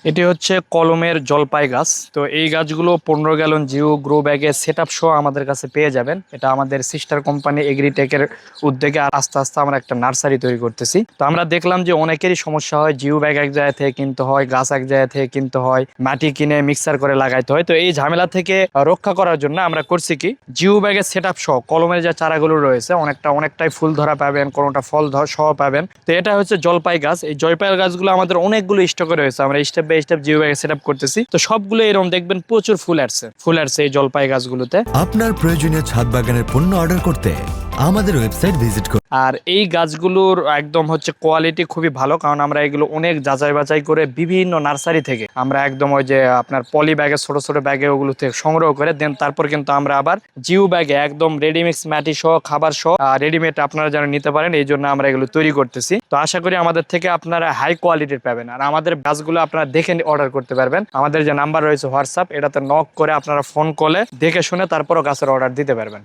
এটি হচ্ছে কলমের জলপাই গাছ। তো এই গাছগুলো 15 গ্যালন জিও গ্রো ব্যাগে সেট আপ সহ আমাদের কাছে পেয়ে যাবেন। এটা আমাদের সিস্টার কোম্পানি এগ্রিটেকের উদ্যোগে আর আস্তে আস্তে আমরা একটা নার্সারি তৈরি করতেছি। তো আমরা দেখলাম যে অনেকেরই সমস্যা হয়, জিও ব্যাগ এক জায়গা থেকে কিনতে হয়, গাছ এক জায়গা থেকে কিনতে হয়, মাটি কিনে মিক্সার করে লাগাইতে হয়। তো এই ঝামেলা থেকে রক্ষা করার জন্য আমরা করছি কি, জিও ব্যাগের সেট আপ সহ কলমের যে চারাগুলো রয়েছে অনেকটাই ফুল ধরা পাবেন, কোনোটা ফল সহ পাবেন। তো এটা হচ্ছে জলপাই গাছ। এই জলপাই গাছগুলো আমাদের অনেকগুলো স্টকে রয়েছে, আমরা স্টেপ বাই স্টেপ জিও ব্যাগে সেট আপ করতেছি। তো সবগুলো এরকম দেখবেন প্রচুর ফুল আসছে এই জলপাই গাছগুলোতে। আপনার প্রয়োজনীয় ছাদ বাগানের পণ্য অর্ডার করতে আমাদের ওয়েবসাইট ভিজিট করুন। আর এই গাছগুলোর একদম হচ্ছে কোয়ালিটি খুবই ভালো, কারণ আমরা এগুলো অনেক যাচাই বাছাই করে বিভিন্ন নার্সারি থেকে আমরা একদম ওই যে আপনার পলি ব্যাগে ছোট ছোট ব্যাগে ওগুলো থেকে সংগ্রহ করে দেন, তারপর কিন্তু আমরা আবার জিও ব্যাগে একদম রেডিমিক্স মাটি সহ খাবার সহ রেডিমেড আপনারা যেন নিতে পারেন, এই জন্য আমরা এগুলো তৈরি করতেছি। তো আশা করি আমাদের থেকে আপনারা হাই কোয়ালিটির পাবেন। আর আমাদের গাছগুলো আপনারা দেখে অর্ডার করতে পারবেন। আমাদের যে নাম্বার রয়েছে হোয়াটসঅ্যাপ, এটাতে নক করে আপনারা ফোন কলে দেখে শুনে তারপরও গাছের অর্ডার দিতে পারবেন।